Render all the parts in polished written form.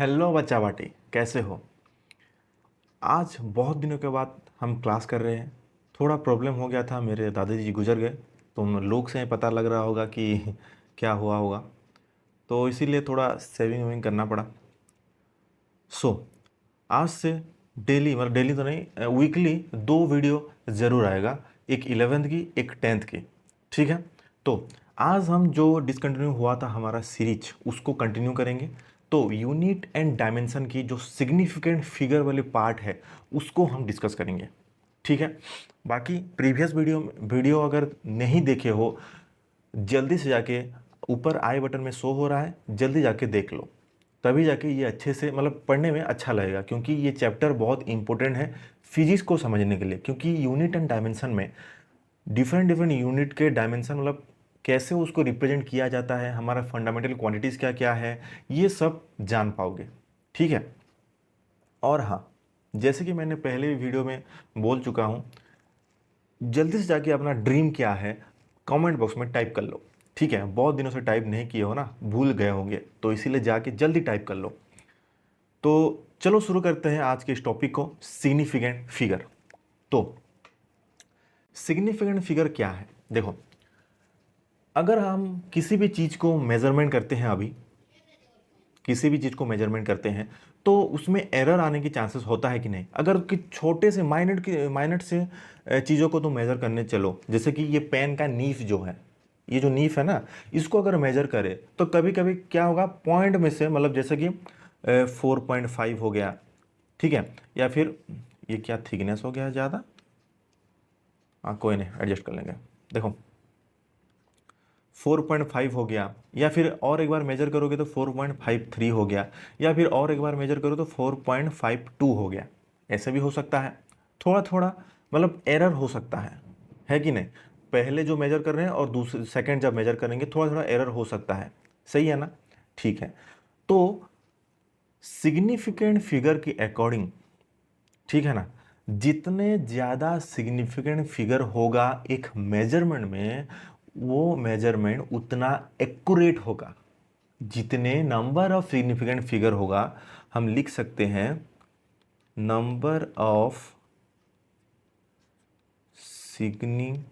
Hello बच्चा बाटी, कैसे हो? आज बहुत दिनों के बाद हम क्लास कर रहे हैं। थोड़ा प्रॉब्लम हो गया था, मेरे दादाजी गुजर गए। तुम लोग से पता लग रहा होगा कि क्या हुआ होगा, तो इसीलिए थोड़ा सेविंग वेविंग करना पड़ा। सो आज से डेली, मतलब डेली तो नहीं, वीकली 2 वीडियो ज़रूर आएगा। एक 11th की, एक 10th की। ठीक है। तो आज हम जो डिसकंटिन्यू हुआ था हमारा सीरीज, उसको कंटिन्यू करेंगे। तो यूनिट एंड डायमेंशन की जो सिग्निफिकेंट फिगर वाली पार्ट है, उसको हम डिस्कस करेंगे। ठीक है। बाकी प्रीवियस वीडियो अगर नहीं देखे हो, जल्दी से जाके, ऊपर आई बटन में शो हो रहा है, जल्दी जाके देख लो। तभी जाके ये अच्छे से, मतलब पढ़ने में अच्छा लगेगा, क्योंकि ये चैप्टर बहुत इंपॉर्टेंट है फिजिक्स को समझने के लिए। क्योंकि यूनिट एंड डायमेंशन में डिफरेंट डिफरेंट यूनिट के डायमेंशन, मतलब कैसे उसको रिप्रेजेंट किया जाता है, हमारा फंडामेंटल क्वांटिटीज़ क्या क्या है, ये सब जान पाओगे। ठीक है। और हाँ, जैसे कि मैंने पहले वीडियो में बोल चुका हूँ, जल्दी से जाके अपना ड्रीम क्या है कमेंट बॉक्स में टाइप कर लो। ठीक है। बहुत दिनों से टाइप नहीं किए हो ना, भूल गए होंगे, तो इसीलिए जाके जल्दी टाइप कर लो। तो चलो शुरू करते हैं आज के इस टॉपिक को, सिग्निफिकेंट फिगर। तो सिग्निफिकेंट फिगर क्या है? देखो, अगर हम किसी भी चीज़ को मेजरमेंट करते हैं, अभी किसी भी चीज़ को मेजरमेंट करते हैं, तो उसमें एरर आने की चांसेस होता है कि नहीं? अगर कि छोटे से माइनट से चीज़ों को तुम मेज़र करने चलो, जैसे कि ये पेन का नीफ जो है, ये जो नीफ है ना, इसको अगर मेज़र करें तो कभी कभी क्या होगा, पॉइंट में से, मतलब जैसे कि 4.5 हो गया। ठीक है। या फिर ये क्या थिकनेस हो गया ज़्यादा, हाँ कोई नहीं, एडजस्ट कर लेंगे। देखो 4.5 हो गया, या फिर और एक बार मेजर करोगे तो 4.53 हो गया, या फिर और एक बार मेजर करो तो 4.52 हो गया। ऐसे भी हो सकता है, थोड़ा थोड़ा, मतलब एरर हो सकता है कि नहीं? पहले जो मेजर कर रहे हैं और दूसरे सेकंड जब मेजर करेंगे, थोड़ा थोड़ा एरर हो सकता है। सही है ना? ठीक है। तो सिग्निफिकेंट फिगर के अकॉर्डिंग, ठीक है ना, जितने ज़्यादा सिग्निफिकेंट फिगर होगा एक मेजरमेंट में, वो मेजरमेंट उतना एक्यूरेट होगा। जितने नंबर ऑफ सिग्निफिकेंट फिगर होगा, हम लिख सकते हैं number of significant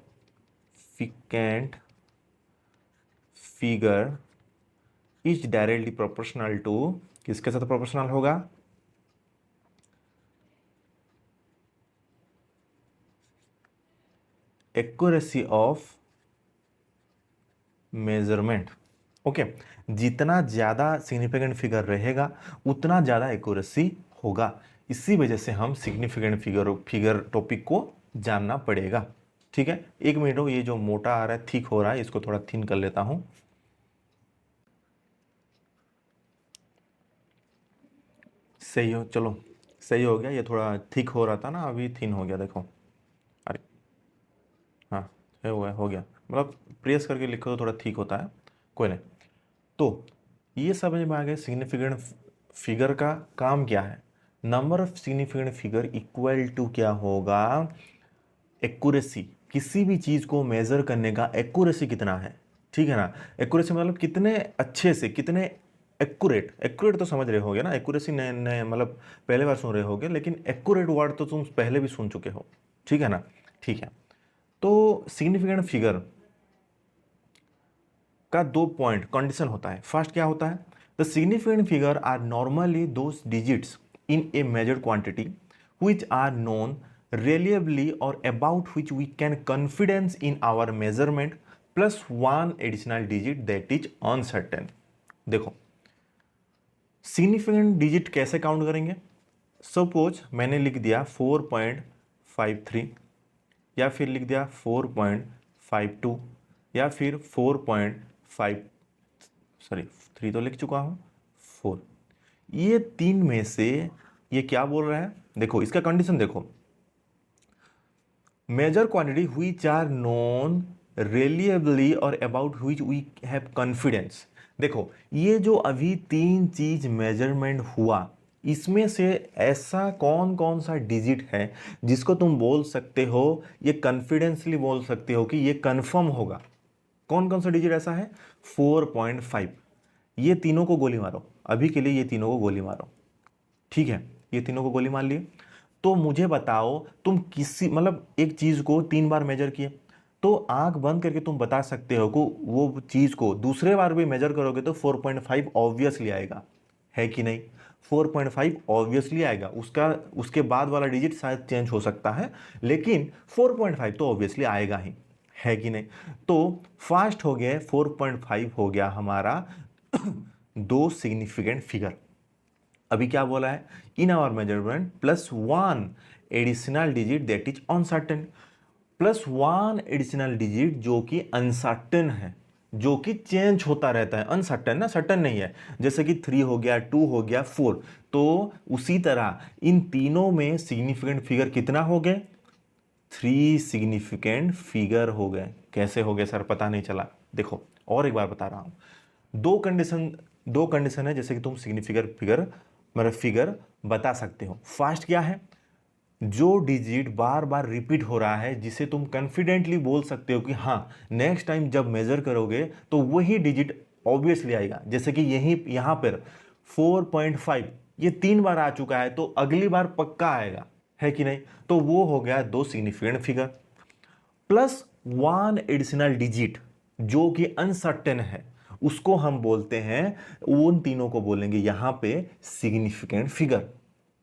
figure is directly proportional to, किसके साथ प्रोपोर्शनल होगा? Accuracy of measurement. ओके। जितना ज़्यादा सिग्निफिकेंट फिगर रहेगा, उतना ज़्यादा एक्यूरेसी होगा। इसी वजह से हम सिग्निफिकेंट फिगर टॉपिक को जानना पड़ेगा। ठीक है। एक मिनट हो, ये जो मोटा आ रहा है, थिक हो रहा है, इसको थोड़ा थिन कर लेता हूं। सही हो, चलो सही हो गया। ये थोड़ा थिक हो रहा था ना, अभी थिन हो गया, देखो। अरे हाँ, हो गया। मतलब प्रेस करके लिखो तो थोड़ा थिक होता है, कोई नहीं। तो ये समझ में आ गया सिग्निफिकेंट फिगर का काम क्या है। Number of significant figure equal to क्या होगा? एक्यूरेसी। किसी भी चीज को मेजर करने का एक्यूरेसी कितना है, ठीक है ना? एक्यूरेसी मतलब कितने अच्छे से, कितने एक्यूरेट। एक्यूरेट तो समझ रहे होगे ना, एक्यूरेसी नए नए, मतलब पहले बार सुन रहे होगे, लेकिन एक्यूरेट वर्ड तो तुम पहले भी सुन चुके हो। ठीक है ना? ठीक है। तो सिग्निफिकेंट फिगर का 2 पॉइंट कंडीशन होता है। फर्स्ट क्या होता है? The significant figure are normally those digits in a measured quantity which are known reliably or about which we can confidence in our measurement plus one additional digit that is uncertain। देखो, significant digit कैसे count करेंगे? Suppose मैंने लिख दिया 4.53, या फिर लिख दिया 4.52, या फिर 4.5, सॉरी 3 तो लिख चुका हूं, 4। ये तीन में से ये क्या बोल रहा है? देखो इसका कंडीशन देखो, measure quantity which are known reliably और about which we have confidence। देखो ये जो अभी तीन चीज मेजरमेंट हुआ, इसमें से ऐसा कौन कौन सा डिजिट है जिसको तुम बोल सकते हो, ये कॉन्फिडेंसली बोल सकते हो कि ये कंफर्म होगा? कौन कौन सा डिजिट ऐसा है? 4.5। ये तीनों को गोली मारो, अभी के लिए ये तीनों को गोली मारो, ठीक है, ये तीनों को गोली मार लिए। तो मुझे बताओ तुम किसी मतलब एक चीज को 3 बार मेजर किए, तो आंख बंद करके तुम बता सकते हो कि वो चीज को दूसरे बार भी मेजर करोगे तो 4.5 ऑब्वियसली आएगा, है कि नहीं? 4.5 ऑब्वियसली आएगा, उसका उसके बाद वाला डिजिट शायद चेंज हो सकता है, लेकिन 4.5 तो ऑब्वियसली आएगा ही, है कि नहीं? तो फास्ट हो गया, 4.5 हो गया हमारा दो सिग्निफिकेंट फिगर। अभी क्या बोला है? In our measurement plus one additional digit that is uncertain, plus one additional digit जो कि अनसर्टेन है, जो कि चेंज होता रहता है। अनसर्टेन ना, सर्टेन नहीं है, जैसे कि 3 हो गया, 2 हो गया, 4। तो उसी तरह इन तीनों में सिग्निफिकेंट फिगर कितना हो गए? 3 सिग्निफिकेंट फिगर हो गए। कैसे हो गए सर? पता नहीं चला। देखो और एक बार बता रहा हूं, दो कंडीशन है जैसे कि तुम सिग्निफिकेंट फिगर मतलब फिगर बता सकते हो। फर्स्ट क्या है? जो डिजिट बार बार रिपीट हो रहा है, जिसे तुम कॉन्फिडेंटली बोल सकते हो कि हाँ नेक्स्ट टाइम जब मेजर करोगे तो वही डिजिट ऑब्वियसली आएगा। जैसे कि यहीं यहां पर 4.5 ये 3 बार आ चुका है, तो अगली बार पक्का आएगा, है कि नहीं? तो वो हो गया दो significant figure. Plus one additional digit जो कि अनसर्टेन है, उसको हम बोलते हैं, उन तीनों को बोलेंगे यहां पे सिग्निफिकेंट फिगर।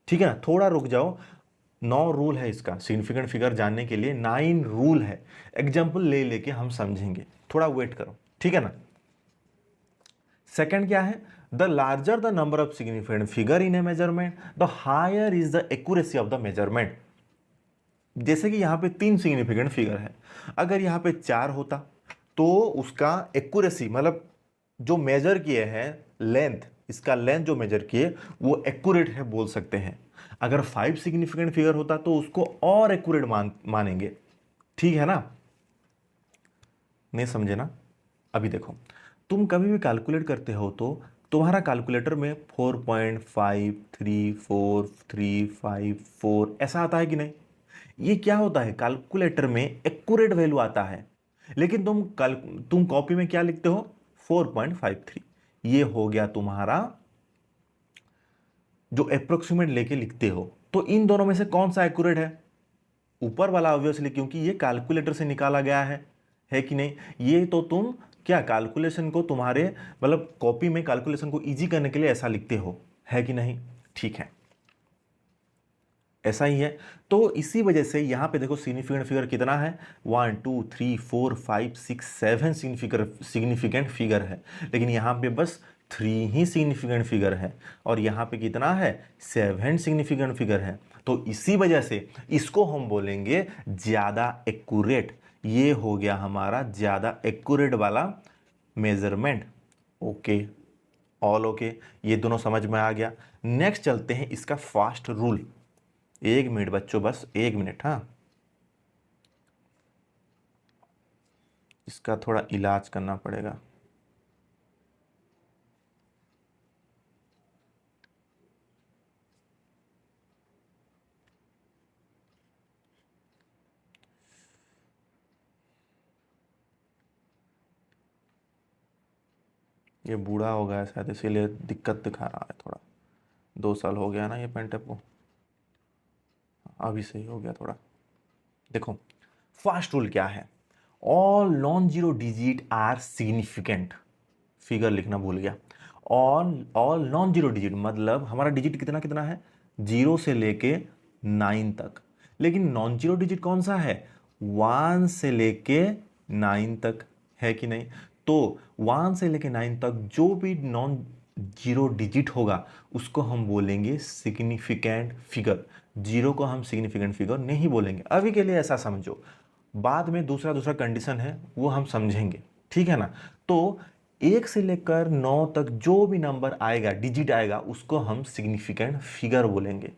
ठीक है ना? थोड़ा रुक जाओ, 9 रूल है इसका सिग्निफिकेंट फिगर जानने के लिए, 9 रूल है। एग्जाम्पल ले लेके हम समझेंगे, थोड़ा वेट करो, ठीक है ना? सेकंड क्या है? The larger the number of significant figure in a measurement the higher is the accuracy of the measurement. जैसे कि यहां पे 3 सिग्निफिकेंट फिगर है, अगर यहां पे 4 होता तो उसका एक्यूरेसी मतलब जो मेजर किए हैं लेंथ, इसका लेंथ जो मेजर किए वो एक्यूरेट है बोल सकते हैं। अगर 5 सिग्निफिकेंट फिगर होता तो उसको और एक्यूरेट मानेंगे, ठीक है ना? नहीं समझे ना? अभी देखो, तुम कभी भी कैलकुलेट करते हो तो तुम्हारा कैलकुलेटर में 4.534354 ऐसा आता है कि नहीं? ये क्या होता है? कैलकुलेटर में एक्यूरेट वैल्यू आता है, लेकिन तुम कॉपी में क्या लिखते हो? 4.53। ये हो गया तुम्हारा जो अप्रोक्सीमेट लेके लिखते हो। तो इन दोनों में से कौन सा एक्यूरेट है? ऊपर वाला ऑब्वियसली, क्योंकि ये कैलकुलेटर से निकाला गया है कि नहीं? ये तो तुम क्या कैलकुलेशन को तुम्हारे मतलब कॉपी में कैलकुलेशन को इजी करने के लिए ऐसा लिखते हो, है कि नहीं? ठीक है, ऐसा ही है। तो इसी वजह से यहां पे देखो सिग्निफिकेंट फिगर कितना है? 1 2 3 4 5 6 7 सिग्निफिकेंट फिगर है, लेकिन यहां पे बस 3 ही सिग्निफिकेंट फिगर है, और यहां पे कितना है? 7 सिग्निफिकेंट फिगर है। तो इसी वजह से इसको हम बोलेंगे ज्यादा एक्यूरेट। ये हो गया हमारा ज्यादा एक्यूरेट वाला मेजरमेंट। ओके, ऑल ओके, ये दोनों समझ में आ गया। नेक्स्ट चलते हैं इसका फास्ट रूल। 1 मिनट बच्चों, बस 1 मिनट, हाँ, इसका थोड़ा इलाज करना पड़ेगा। ये बूढ़ा हो गया है शायद, इसीलिए दिक्कत दिखा रहा है थोड़ा। 2 साल हो गया ना ये पेंटअप को, अभी सही हो गया थोड़ा। देखो फास्ट रूल क्या है? All non zero digit are significant. Figure लिखना भूल गया। ऑल नॉन जीरो डिजिट मतलब हमारा डिजिट कितना कितना है? 0 से लेके 9 तक। लेकिन नॉन जीरो डिजिट कौन सा है? 1 से लेके 9 तक, है कि नहीं? तो 1 से लेके 9 तक जो भी नॉन जीरो डिजिट होगा उसको हम बोलेंगे सिग्निफिकेंट फिगर। जीरो को हम सिग्निफिकेंट फिगर नहीं बोलेंगे, अभी के लिए ऐसा समझो। बाद में दूसरा दूसरा कंडीशन है वो हम समझेंगे, ठीक है ना? तो 1 से लेकर 9 तक जो भी नंबर आएगा, डिजिट आएगा, उसको हम सिग्निफिकेंट फिगर बोलेंगे।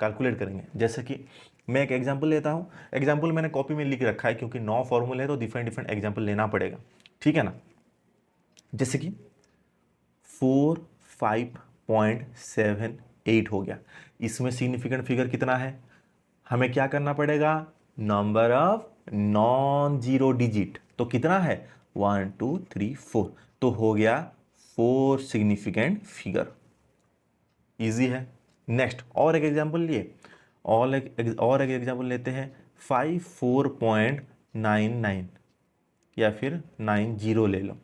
कैलकुलेट करेंगे। जैसे कि मैं एक एग्जांपल लेता हूं, एग्जांपल मैंने कॉपी में लिख रखा है क्योंकि 9 फॉर्मूले है तो डिफरेंट डिफरेंट एग्जांपल लेना पड़ेगा, ठीक है ना? जैसे कि 45.78 हो गया, इसमें सिग्निफिकेंट फिगर कितना है? हमें क्या करना पड़ेगा? Number of non zero digit, तो कितना है? 1 2 3 4, तो हो गया 4 सिग्निफिकेंट फिगर। इजी है। नेक्स्ट और एक एग्जांपल लिए, और एक एग्जांपल लेते हैं 54.99 या फिर 90 ले लो।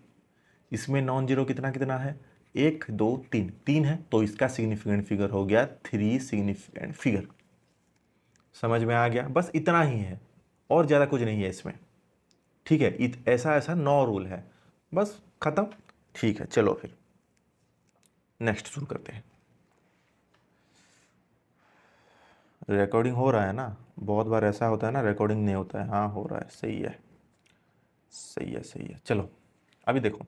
इसमें नॉन जीरो कितना कितना है, 1 2 3, 3 है, तो इसका सिग्निफिकेंट फिगर हो गया 3 सिग्निफिकेंट फिगर। समझ में आ गया? बस इतना ही है और ज़्यादा कुछ नहीं है इसमें। ठीक है, ऐसा ऐसा 9 रूल है, बस खत्म। ठीक है, चलो फिर नेक्स्ट शुरू करते हैं। रिकॉर्डिंग हो रहा है ना? बहुत बार ऐसा होता है ना, रिकॉर्डिंग नहीं होता है। हाँ हो रहा है, सही है सही है सही है। चलो अभी देखो,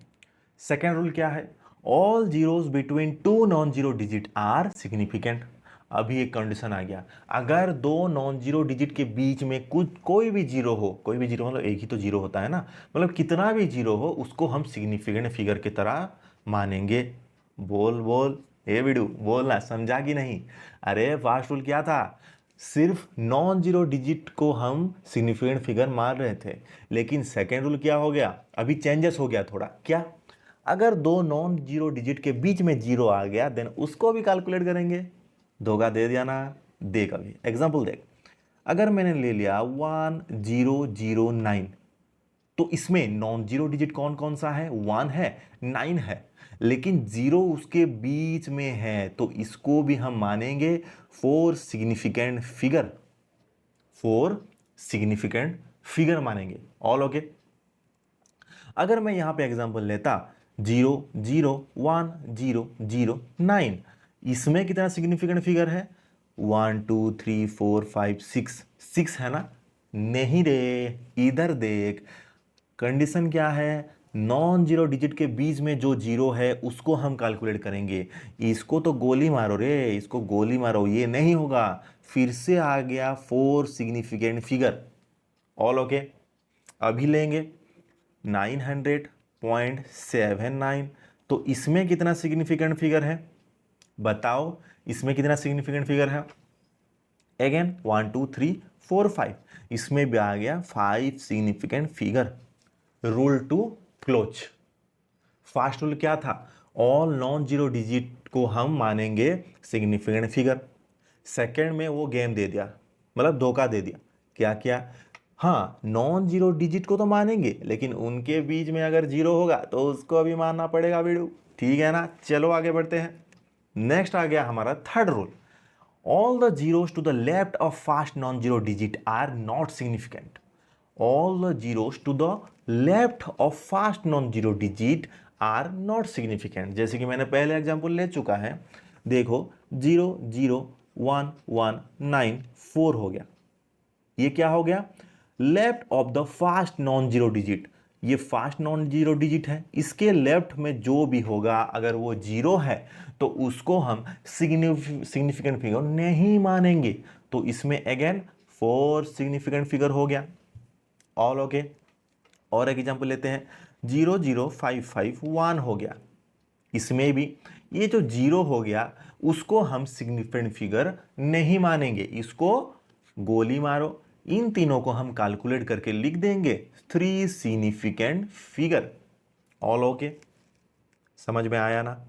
सेकेंड रूल क्या है, all zeros between two non zero digit are significant. अभी एक कंडीशन आ गया, अगर दो नॉन जीरो डिजिट के बीच में कुछ कोई भी जीरो हो, कोई भी जीरो मतलब एक ही तो जीरो होता है ना, मतलब कितना भी जीरो हो उसको हम सिग्निफिकेंट फिगर की तरह मानेंगे। बोल बोल ए बिडू, बोलना, समझा कि नहीं? अरे फर्स्ट रूल क्या था, सिर्फ नॉन जीरो डिजिट को हम सिग्निफिकेंट फिगर मान रहे थे, लेकिन सेकेंड रूल क्या हो गया, अभी चेंजेस हो गया थोड़ा। क्या? अगर दो नॉन जीरो डिजिट के बीच में जीरो आ गया देन उसको भी कैलकुलेट करेंगे। धोखा दे दिया ना? देख अभी एग्जांपल देख, अगर मैंने ले लिया 1009, तो इसमें नॉन जीरो डिजिट कौन कौन सा है, 1 है, 9 है, लेकिन जीरो उसके बीच में है, तो इसको भी हम मानेंगे 4 सिग्निफिकेंट फिगर। 4 सिग्निफिकेंट फिगर मानेंगे। All okay. अगर मैं यहां पे एग्जांपल लेता 0 0 1 0 0 9, इसमें कितना सिग्निफिकेंट फिगर है, 1 2 3 4 5 6, 6 है ना? नहीं रे, इधर देख, कंडीशन क्या है, नॉन जीरो डिजिट के बीच में जो जीरो है उसको हम कैलकुलेट करेंगे। इसको तो गोली मारो रे, इसको गोली मारो, ये नहीं होगा। फिर से आ गया 4 सिग्निफिकेंट फिगर। All okay. अभी लेंगे 900.79, तो इसमें कितना सिग्निफिकेंट फिगर है बताओ, इसमें कितना सिग्निफिकेंट फिगर है? अगेन 1 2 3 4 5, इसमें भी आ गया 5 significant figure. Rule two close. First rule क्या था, ऑल नॉन जीरो डिजिट को हम मानेंगे सिग्निफिकेंट फिगर। सेकेंड में वो गेम दे दिया, मतलब धोखा दे दिया। क्या क्या? हाँ, नॉन जीरो डिजिट को तो मानेंगे, लेकिन उनके बीच में अगर जीरो होगा तो उसको भी मानना पड़ेगा बेड़ू। ठीक है ना? चलो आगे बढ़ते हैं। नेक्स्ट आ गया हमारा third rule, all the zeros to the left of first non-zero digit are not significant. All the zeros to the left of first non-zero digit are not significant. जैसे कि मैंने पहले एग्जांपल ले चुका है, देखो 0 0 1 1 9 4 हो गया। ये क्या हो गया, left of the fast non zero digit. ये फास्ट नॉन जीरो डिजिट है, इसके लेफ्ट में जो भी होगा अगर वो जीरो है तो उसको हम सिग्निफिकेंट फिगर नहीं मानेंगे। तो इसमें अगेन 4 सिग्निफिकेंट फिगर हो गया। All okay. और एक एग्जांपल लेते हैं, 0 0 5 5 1 हो गया। इसमें भी ये जो जीरो हो गया उसको हम सिग्निफिकेंट फिगर नहीं मानेंगे, इसको गोली मारो। इन तीनों को हम कैलकुलेट करके लिख देंगे 3 सिग्निफिकेंट फिगर। ऑल ओके, समझ में आया ना?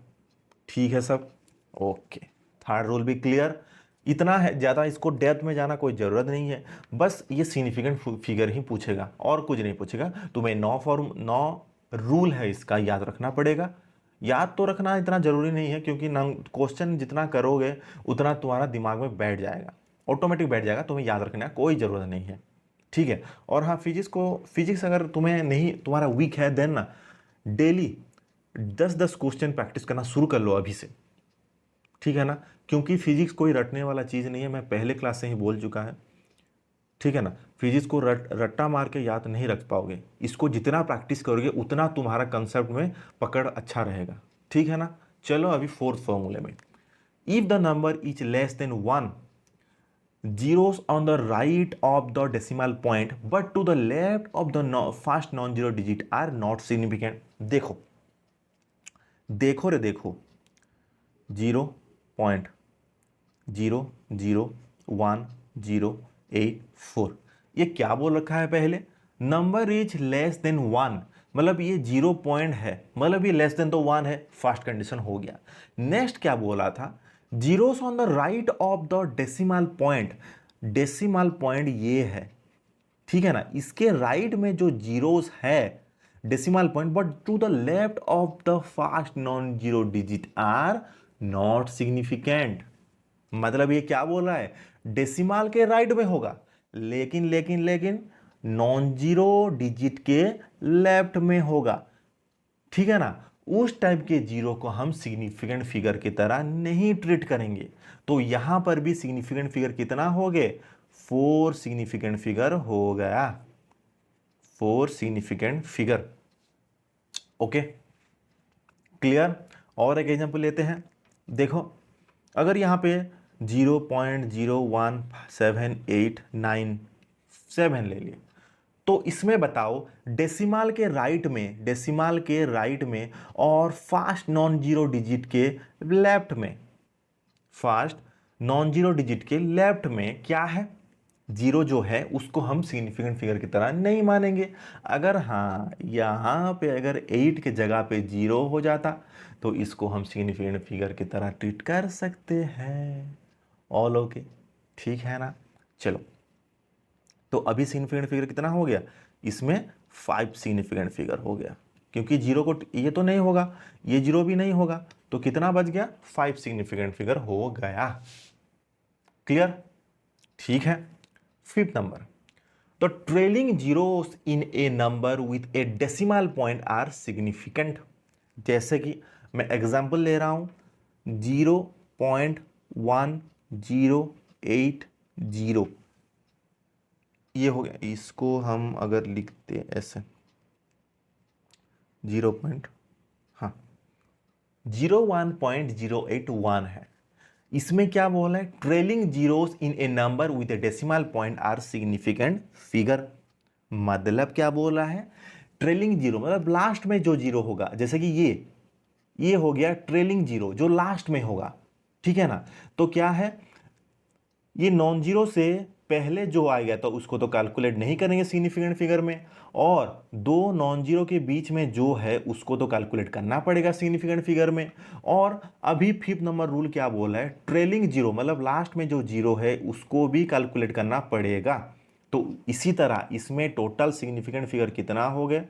ठीक है सब ओके। थर्ड रूल भी क्लियर। इतना है, ज़्यादा इसको डेप्थ में जाना कोई ज़रूरत नहीं है, बस ये सिग्निफिकेंट फिगर ही पूछेगा और कुछ नहीं पूछेगा। तुम्हें 9 रूल है इसका याद रखना पड़ेगा। याद तो रखना इतना ज़रूरी नहीं है, क्योंकि क्वेश्चन जितना करोगे उतना तुम्हारा दिमाग में बैठ जाएगा, ऑटोमेटिक बैठ जाएगा, तुम्हें याद रखने का कोई ज़रूरत नहीं है। ठीक है। और हाँ, फिजिक्स अगर तुम्हें नहीं, तुम्हारा वीक है, देन ना डेली 10-10 क्वेश्चन प्रैक्टिस करना शुरू कर लो अभी से। ठीक है ना? क्योंकि फिजिक्स कोई रटने वाला चीज़ नहीं है, मैं पहले क्लास से ही बोल चुका है। ठीक है ना? फिजिक्स को रट्टा मार के याद नहीं रख पाओगे, इसको जितना प्रैक्टिस करोगे उतना तुम्हारा कंसेप्ट में पकड़ अच्छा रहेगा। ठीक है ना? चलो अभी फोर्थ फॉर्मूले में, if the number is less than 1, zeros on the right of the decimal point but to the left of the first non-zero digit are not significant। देखो देखो रे देखो, 0.00108 4, ये क्या बोल रखा है पहले, नंबर इज लेस देन 1, मतलब ये 0 पॉइंट है, मतलब ये लेस देन तो 1 है, फर्स्ट कंडीशन हो गया। नेक्स्ट क्या बोला था, zeros on the right of the decimal point. Decimal point ये है, ठीक है ना, इसके राइट में जो जीरोस है decimal point, but to the left of the first non zero digit are not significant. मतलब ये क्या बोल रहा है, डेसिमल के राइट में होगा, लेकिन लेकिन लेकिन नॉन जीरो डिजिट के लेफ्ट में होगा, ठीक है ना। उस टाइप के जीरो को हम सिग्निफिकेंट फिगर की तरह नहीं ट्रीट करेंगे। तो यहां पर भी सिग्निफिकेंट फिगर कितना हो गए, 4 सिग्निफिकेंट फिगर हो गया, 4 सिग्निफिकेंट फिगर। Okay, clear. और एक एग्जांपल लेते हैं, देखो अगर यहां पे 0.01787 ले लिए, तो इसमें बताओ डेसिमल के राइट में, डेसिमल के राइट में और फास्ट नॉन जीरो डिजिट के लेफ्ट में, फास्ट नॉन जीरो डिजिट के लेफ्ट में क्या है, जीरो जो है उसको हम सिग्निफिकेंट फिगर की तरह नहीं मानेंगे। अगर हाँ यहां पे अगर 8 के जगह पे 0 हो जाता तो इसको हम सिग्निफिकेंट फिगर की तरह ट्रीट कर सकते हैं। ऑल ओके, ठीक है ना। चलो, तो अभी सिग्निफिकेंट फिगर कितना हो गया, इसमें 5 सिग्निफिकेंट फिगर हो गया, क्योंकि जीरो को ये तो नहीं होगा, ये जीरो भी नहीं होगा, तो कितना बच गया, 5 सिग्निफिकेंट फिगर हो गया। क्लियर, ठीक है। फिफ्थ नंबर, तो trailing zeros in a number with a decimal point are significant. जैसे कि मैं एग्जांपल ले रहा हूं, 0.1080, ये हो गया। इसको हम अगर लिखते ऐसे 0 पॉइंट, हाँ 01.081 है। इसमें क्या बोला है, trailing zeros in a number with a decimal point are significant figure. मतलब क्या बोल रहा है, ट्रेलिंग जीरो मतलब लास्ट में जो जीरो होगा, जैसे कि ये हो गया ट्रेलिंग जीरो जो लास्ट में होगा, ठीक है ना। तो क्या है, ये नॉन जीरो से पहले जो आएगा तो उसको तो कैलकुलेट नहीं करेंगे सिग्निफिकेंट फिगर में, और दो नॉन जीरो के बीच में जो है उसको तो कैलकुलेट करना पड़ेगा सिग्निफिकेंट फिगर में। और अभी फिफ्थ नंबर रूल क्या बोला है, ट्रेलिंग जीरो मतलब लास्ट में जो जीरो है उसको भी कैलकुलेट करना पड़ेगा। तो इसी तरह इसमें टोटल सिग्निफिकेंट फिगर कितना हो गए,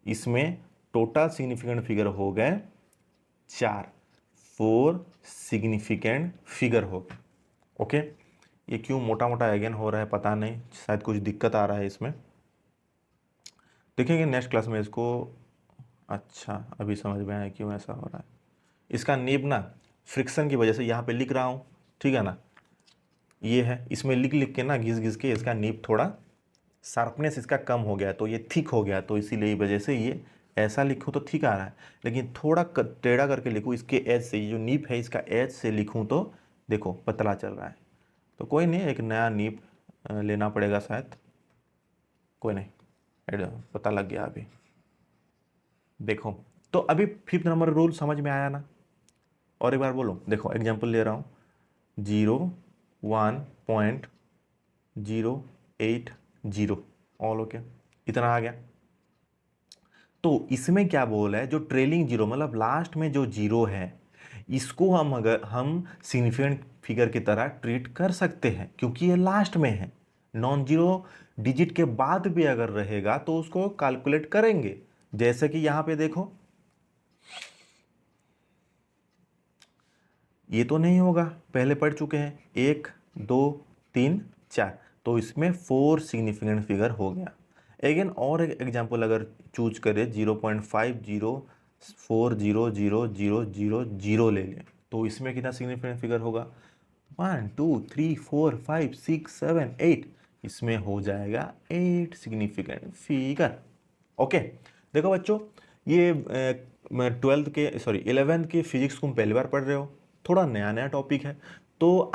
इसमें टोटल सिग्निफिकेंट फिगर हो गए 4, 4 सिग्निफिकेंट फिगर हो गए। ओके, ये क्यों मोटा मोटा अगेन हो रहा है पता नहीं, शायद कुछ दिक्कत आ रहा है इसमें, देखेंगे नेक्स्ट क्लास में इसको। अच्छा, अभी समझ में आया क्यों ऐसा हो रहा है। इसका नीब ना फ्रिक्शन की वजह से यहाँ पे लिख रहा हूँ, ठीक है ना, ये है, इसमें लिख लिख के ना घिस घिस के इसका नीब थोड़ा शार्पनेस इसका कम हो गया, तो ये थिक हो गया, तो इसीलिए वजह से ये ऐसा लिखूँ तो ठीक आ रहा है, लेकिन थोड़ा टेढ़ा करके लिखूँ इसके एज से, ये जो नीब है इसका एज से लिखूँ तो देखो पतला चल रहा है। तो कोई नहीं, एक नया नीब लेना पड़ेगा शायद, कोई नहीं, पता लग गया अभी। देखो, तो अभी फिफ्थ नंबर रूल समझ में आया ना। और एक बार बोलो, देखो एग्जांपल ले रहा हूँ, 01.080, ऑल ओके, इतना आ गया। तो इसमें क्या बोला है, जो ट्रेलिंग जीरो मतलब लास्ट में जो जीरो है इसको हम अगर हम सिग्निफिकेंट फिगर की तरह ट्रीट कर सकते हैं, क्योंकि ये लास्ट में है। नॉन जीरो डिजिट के बाद भी अगर रहेगा तो उसको कैलकुलेट करेंगे। जैसे कि यहां पे देखो, ये तो नहीं होगा, पहले पढ़ चुके हैं, 1 2 3 4, तो इसमें 4 सिग्निफिकेंट फिगर हो गया। अगेन और एक एग्जांपल अगर चूज करें, 0.50400000 ले लें, तो इसमें कितना सिग्निफिकेंट फिगर होगा, 1 2 3 4 5 6 7 8, इसमें हो जाएगा 8 सिग्निफिकेंट फिगर। ओके, देखो बच्चों, ये ट्वेल्थ के सॉरी 11th के फिजिक्स को पहली बार पढ़ रहे हो, थोड़ा नया नया टॉपिक है, तो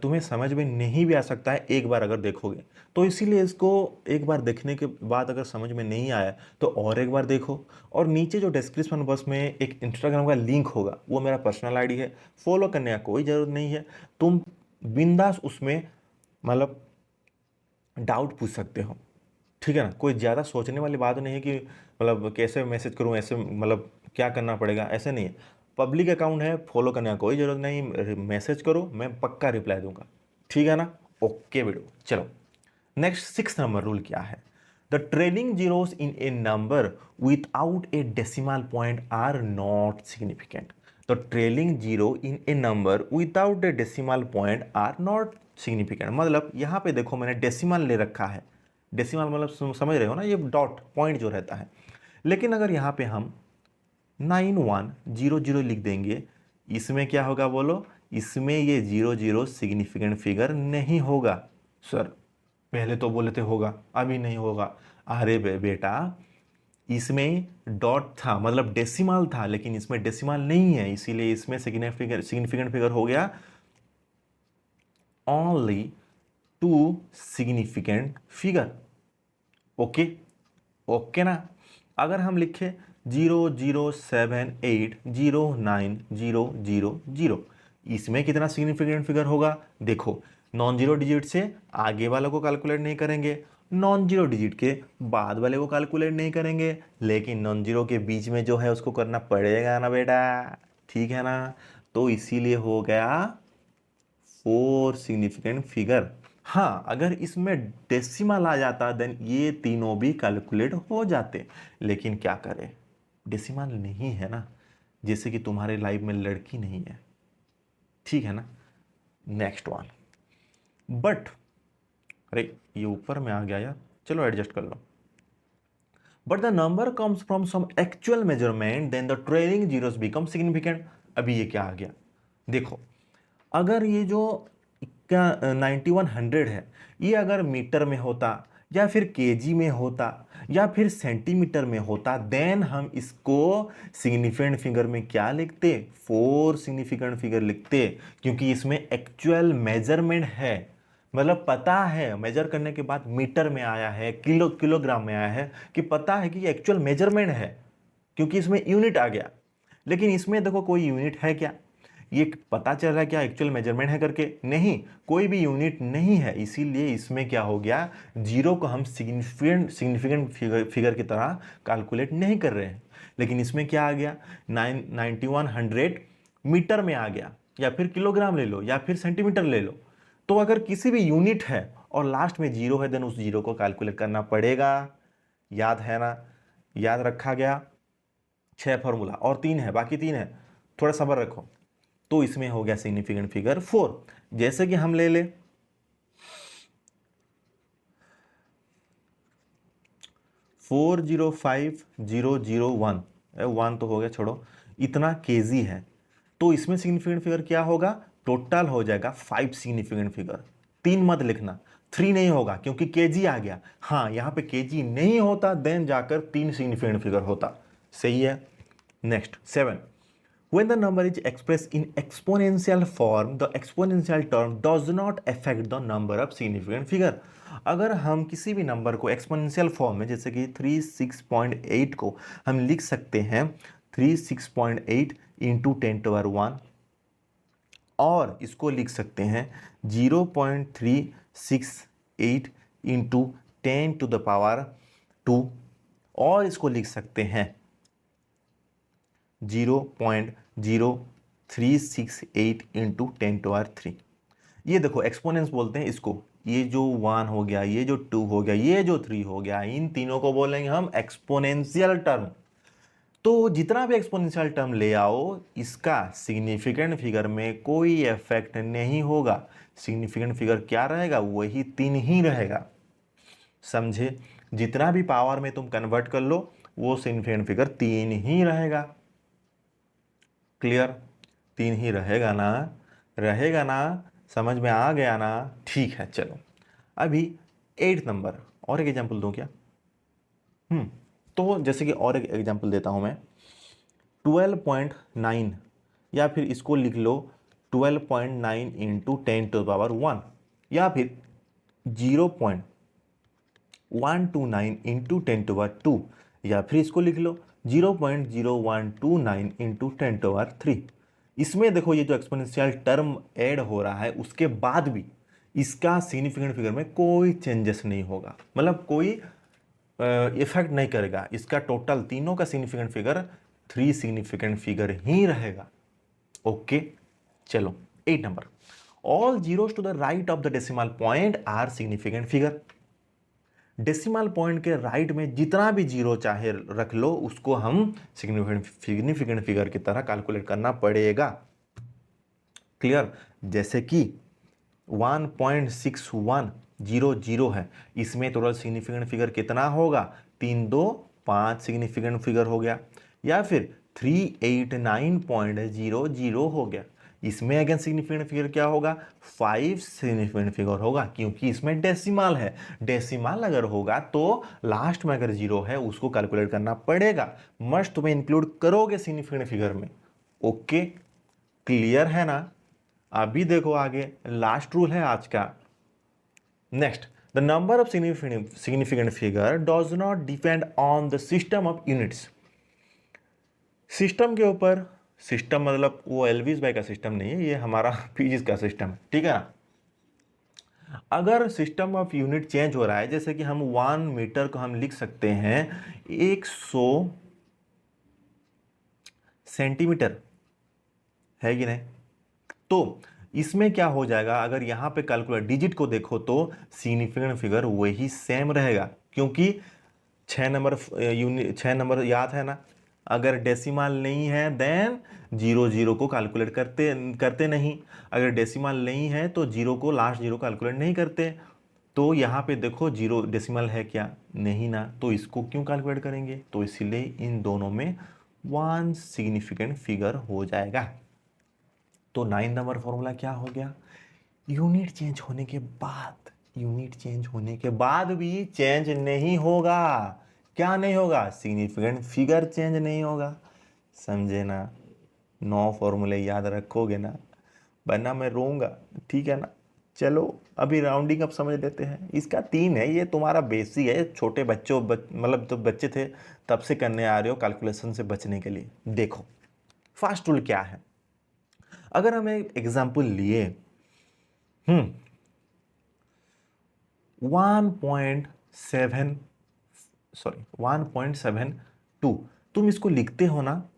तुम्हें समझ में नहीं भी आ सकता है एक बार अगर देखोगे, तो इसीलिए इसको एक बार देखने के बाद अगर समझ में नहीं आया तो और एक बार देखो। और नीचे जो डिस्क्रिप्शन बॉक्स में एक इंस्टाग्राम का लिंक होगा, वो मेरा पर्सनल आईडी है, फॉलो करने का कोई ज़रूरत नहीं है, तुम बिंदास उसमें मतलब डाउट पूछ सकते हो, ठीक है ना, कोई ज़्यादा सोचने वाली बात नहीं है कि मतलब कैसे मैसेज करूँ, ऐसे मतलब क्या करना पड़ेगा, ऐसे नहीं है। पब्लिक अकाउंट है, फॉलो करने का कोई ज़रूरत नहीं, मैसेज करो मैं पक्का रिप्लाई दूंगा, ठीक है ना। ओके बेटो, चलो नेक्स्ट 6 नंबर रूल क्या है। The trailing zeros in a number without a decimal point are not significant. The trailing zero in a number without a decimal point are not significant, मतलब यहाँ पे देखो मैंने डेसिमल ले रखा है। डेसिमल मतलब समझ रहे हो ना, ये डॉट पॉइंट जो रहता है। लेकिन अगर यहाँ पे हम 9100 लिख देंगे, इसमें क्या होगा बोलो, इसमें ये 00 सिग्निफिकेंट फिगर नहीं होगा। सर पहले तो बोले थे होगा, अभी नहीं होगा। अरे बेटा, इसमें डॉट था मतलब डेसिमल था, लेकिन इसमें डेसिमल नहीं है, इसीलिए इसमें सिग्निफिकेंट फिगर हो गया only 2 significant figure. Okay, okay ना। अगर हम लिखे 00780900, इसमें कितना सिग्निफिकेंट फिगर होगा देखो। नॉन जीरो डिजिट से आगे वाले को कैलकुलेट नहीं करेंगे, नॉन जीरो डिजिट के बाद वाले को कैलकुलेट नहीं करेंगे, लेकिन नॉन जीरो के बीच में जो है उसको करना पड़ेगा ना बेटा, ठीक है ना। तो इसीलिए हो गया 4 सिग्निफिकेंट फिगर। हाँ, अगर इसमें डेसिमल आ जाता देन ये तीनों भी कैलकुलेट हो जाते, लेकिन क्या करें, डेसिमल नहीं है ना, जैसे कि तुम्हारे लाइफ में लड़की नहीं है, ठीक है ना। नेक्स्ट वन, बट अरे ये ऊपर में आ गया यार, चलो एडजस्ट कर लो। But the number comes from some actual measurement then the trailing zeros become significant. अभी ये क्या आ गया देखो, अगर ये जो 9100 है, ये अगर मीटर में होता या फिर केजी में होता या फिर सेंटीमीटर में होता, देन हम इसको सिग्निफिकेंट फिगर में क्या लिखते, 4 सिग्निफिकेंट फिगर लिखते, क्योंकि इसमें एक्चुअल मेजरमेंट है। मतलब पता है मेजर करने के बाद मीटर में आया है, किलोग्राम में आया है, कि पता है कि ये एक्चुअल मेजरमेंट है, क्योंकि इसमें यूनिट आ गया। लेकिन इसमें देखो कोई यूनिट है क्या, ये पता चल रहा है क्या एक्चुअल मेजरमेंट है करके, नहीं, कोई भी यूनिट नहीं है, इसीलिए इसमें क्या हो गया, जीरो को हम सिग्निफिकेंट फिगर की तरह कैलकुलेट नहीं कर रहे हैं। लेकिन इसमें क्या आ गया, 9100 मीटर में आ गया, या फिर किलोग्राम ले लो या फिर सेंटीमीटर ले लो। तो अगर किसी भी यूनिट है और लास्ट में जीरो है, देन उस जीरो को कैलकुलेट करना पड़ेगा। याद है ना, याद रखा गया। 6 फॉर्मूला और 3 है, बाकी 3 है, थोड़ा सब्र रखो। तो इसमें हो गया सिग्निफिकेंट फिगर 4। जैसे कि हम ले ले 405001, 1 तो हो गया, छोड़ो, इतना केजी है, तो इसमें सिग्निफिकेंट फिगर क्या होगा, टोटल हो जाएगा 5 सिग्निफिकेंट फिगर। 3 मत लिखना, 3 नहीं होगा क्योंकि केजी आ गया। हाँ, यहां पे केजी नहीं होता देन जाकर 3 सिग्निफिकेंट फिगर होता। सही है। Next 7, when the number is expressed in exponential form, the exponential term does not affect the number of significant figure। अगर हम किसी भी नंबर को एक्सपोनेंशियल फॉर्म में, जैसे कि 36.8 को हम लिख सकते हैं 36.8 इंटू 10⁻1, और इसको लिख सकते हैं 0.368 इंटू 10⁻², और इसको लिख सकते हैं 0.0368 इंटू 10⁻3। ये देखो एक्सपोनेंस बोलते हैं इसको, ये जो 1 हो गया, ये जो 2 हो गया, ये जो 3 हो गया, इन तीनों को बोलेंगे हम एक्सपोनेंशियल टर्म। तो जितना भी एक्सपोनेंशियल टर्म ले आओ, इसका सिग्निफिकेंट फिगर में कोई इफेक्ट नहीं होगा। सिग्निफिकेंट फिगर क्या रहेगा, वही 3 ही रहेगा। समझे, जितना भी पावर में तुम कन्वर्ट कर लो, वो सिग्निफिकेंट फिगर 3 ही रहेगा। क्लियर, 3 ही रहेगा ना, रहेगा ना, समझ में आ गया ना, ठीक है। चलो अभी 8 नंबर, और एक एग्जांपल दूं क्या। तो जैसे कि और एक एग्जांपल देता हूं मैं, 12.9, या फिर इसको लिख लो 12.9 इंटू 10⁻1, या फिर 0.129 इंटू 10⁻2, या फिर इसको लिख लो 0.0129 इंटू 10⁻3। इसमें देखो ये जो एक्सपोनेंशियल टर्म ऐड हो रहा है, उसके बाद भी इसका सिग्निफिकेंट फिगर में कोई चेंजेस नहीं होगा, मतलब कोई इफेक्ट नहीं करेगा। इसका टोटल तीनों का सिग्निफिकेंट फिगर 3 सिग्निफिकेंट फिगर ही रहेगा। ओके, चलो 8 number, all zeros to the right of the decimal point are significant figure. Decimal point के राइट में जितना भी जीरो चाहे रख लो, उसको हम सिग्निफिकेंट फिगर की तरह कैलकुलेट करना पड़ेगा। क्लियर? जैसे कि 1.6100 है, इसमें टोटल सिग्निफिकेंट फिगर कितना होगा? 3 2 5 सिग्निफिकेंट फिगर हो गया। या फिर 389.00 हो गया, इसमें अगेन सिग्निफिकेंट फिगर क्या होगा? 5 सिग्निफिकेंट फिगर होगा, क्योंकि इसमें डेसिमल है। डेसिमल अगर होगा तो लास्ट में अगर जीरो है उसको कैलकुलेट करना पड़ेगा, मस्ट तुम्हें इंक्लूड करोगे सिग्निफिकेंट फिगर में। ओके, क्लियर है ना? अभी देखो आगे, लास्ट रूल है आज का। Next, the number of significant figure does not depend on the system of units. System के ऊपर, सिस्टम मतलब वो एलविस बाई का सिस्टम नहीं है, ये हमारा फिजिक्स का सिस्टम है, ठीक है ना? अगर सिस्टम ऑफ यूनिट चेंज हो रहा है, जैसे कि हम 1 मीटर को हम लिख सकते हैं 100 सेंटीमीटर, है कि नहीं? तो इसमें क्या हो जाएगा, अगर यहां पे कैलकुलेट डिजिट को देखो तो सिग्निफिकेंट फिगर वही सेम रहेगा, क्योंकि 6 नंबर याद है ना? अगर डेसिमल नहीं है देन जीरो जीरो को कैलकुलेट करते करते नहीं, अगर डेसिमल नहीं है तो जीरो को, लास्ट जीरो कैलकुलेट नहीं करते। तो यहाँ पे देखो जीरो डेसिमल है क्या? नहीं ना, तो इसको क्यों कैलकुलेट करेंगे? तो इसीलिए इन दोनों में 1 सिग्निफिकेंट फिगर हो जाएगा। तो 9 नंबर फॉर्मूला क्या हो गया? यूनिट चेंज होने के बाद, यूनिट चेंज होने के बाद भी चेंज नहीं होगा। क्या नहीं होगा? सिग्निफिकेंट फिगर चेंज नहीं होगा। समझे ना? 9 फॉर्मूले याद रखोगे ना, वरना मैं रोऊंगा, ठीक है ना? चलो अभी राउंडिंग अप समझ लेते हैं। इसका 3 है, ये तुम्हारा बेसिक है, छोटे बच्चों मतलब तो बच्चे थे तब से करने आ रहे हो कैलकुलेशन से बचने के लिए। देखो फर्स्ट रूल क्या है, अगर हम एक एग्जांपल लिए 1.7 सॉरी 1.72, तुम इसको लिखते हो ना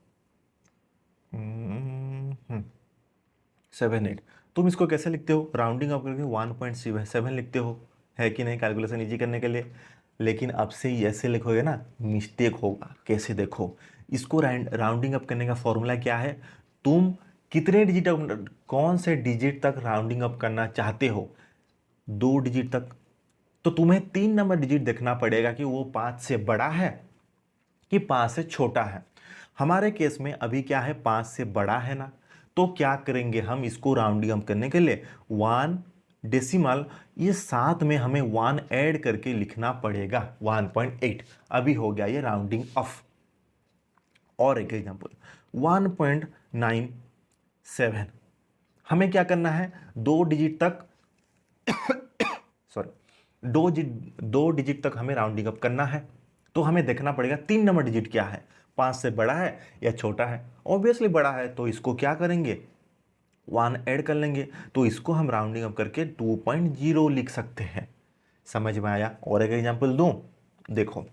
78, तुम इसको कैसे लिखते हो? राउंडिंग अप करके 1.7 लिखते हो, है कि नहीं? कैलकुलेशन इजी करने के लिए। लेकिन अब से ऐसे लिखोगे ना, मिस्टेक होगा। कैसे? देखो, इसको राउंडिंग अप करने का फॉर्मूला क्या है? तुम कितने डिजिट, कौन से डिजिट तक राउंडिंग अप करना चाहते हो? 2 डिजिट तक। तो तुम्हें 3 नंबर डिजिट देखना पड़ेगा कि वो 5 से बड़ा है कि 5 से छोटा है। हमारे केस में अभी क्या है, 5 से बड़ा है ना, तो क्या करेंगे हम इसको राउंडिंग अप करने के लिए 1 डेसिमल, ये साथ में हमें 1 ऐड करके लिखना पड़ेगा 1.8। अभी हो गया ये राउंडिंग ऑफ। और एक एग्जांपल 1.97, हमें क्या करना है? 2 डिजिट तक सॉरी 2 डिजिट तक हमें राउंडिंग अप करना है। तो हमें देखना पड़ेगा 3 नंबर डिजिट क्या है, 5 से बड़ा है या छोटा है। ऑब्वियसली बड़ा है, तो इसको क्या करेंगे? 1 ऐड कर लेंगे, तो इसको हम राउंडिंग अप करके 2.0 लिख सकते हैं। समझ में आया? और एक एग्जांपल दूं, देखो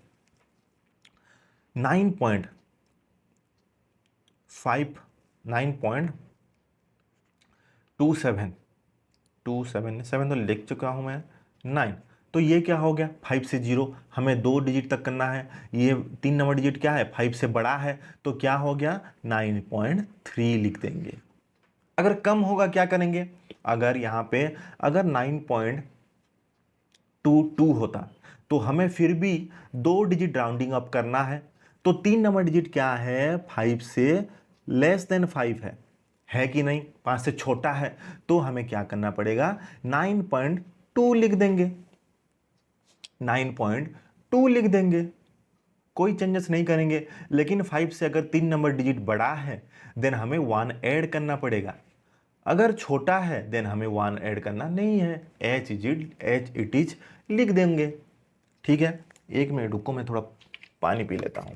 9.5 9.27 7 तो लिख चुका हूं मैं, 9। तो ये क्या हो गया? 5 से 0, हमें 2 डिजिट तक करना है। ये 3 नंबर डिजिट क्या है? 5 से बड़ा है, तो क्या हो गया? 9.3 लिख देंगे। अगर कम होगा क्या करेंगे? अगर यहाँ पे अगर 9.22 होता तो हमें फिर भी 2 डिजिट राउंडिंग अप करना है। तो 3 नंबर डिजिट क्या है? 5 से लेस देन 5 है कि नहीं? 5 से छोटा है, तो हमें क्या करना पड़ेगा? 9.2 लिख देंगे, 9.2 लिख देंगे, कोई चेंजेस नहीं करेंगे। लेकिन 5 से अगर 3 नंबर डिजिट बड़ा है देन हमें 1 ऐड करना पड़ेगा। अगर छोटा है देन हमें 1 ऐड करना नहीं है, एच इट इज लिख देंगे। ठीक है, 1 मिनट रुको, मैं थोड़ा पानी पी लेता हूं।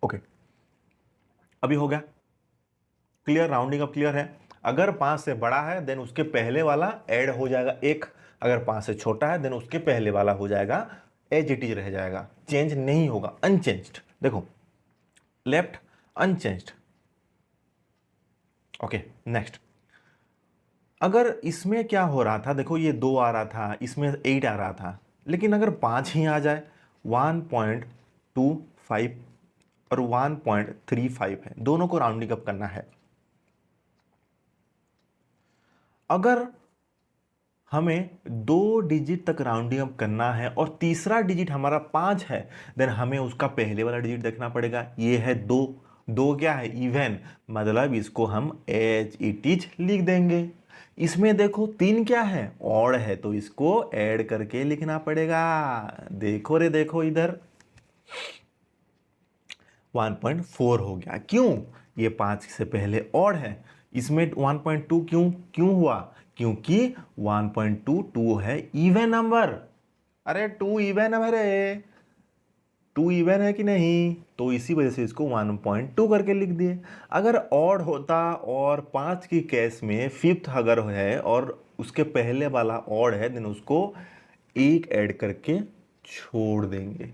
ओके, अभी हो गया क्लियर? राउंडिंग अब क्लियर है। अगर 5 से बड़ा है देन उसके पहले वाला ऐड हो जाएगा 1, अगर 5 से छोटा है देन उसके पहले वाला हो जाएगा एज इट इज रह जाएगा, चेंज नहीं होगा, अनचेंज्ड। देखो लेफ्ट अनचेंज्ड। ओके नेक्स्ट, अगर इसमें क्या हो रहा था, देखो ये 2 आ रहा था, इसमें 8 आ रहा था, लेकिन अगर 5 ही आ जाए, 1.25 और 1.35 है, दोनों को राउंडिंग अप करना है। अगर हमें 2 डिजिट तक राउंडिंग अप करना है और तीसरा डिजिट हमारा 5 है, देन हमें उसका पहले वाला डिजिट देखना पड़ेगा। ये है 2, 2 क्या है, इवन, मतलब इसको हम एज इट इज लिख देंगे। इसमें देखो 3 क्या है, ऑड है, तो इसको ऐड करके लिखना पड़ेगा। देखो रे देखो इधर 1.4 हो गया, क्यों, ये 5 से पहले ऑड है। इसमें 1.2 क्यों क्यों हुआ, क्योंकि 1.22 है इवन नंबर। अरे 2 इवन नंबर है, 2 इवन है कि नहीं, तो इसी वजह से इसको 1.2 करके लिख दिए। अगर ऑड होता और 5 की केस में फिफ्थ अगर है और उसके पहले वाला ऑड है, देन उसको 1 ऐड करके छोड़ देंगे,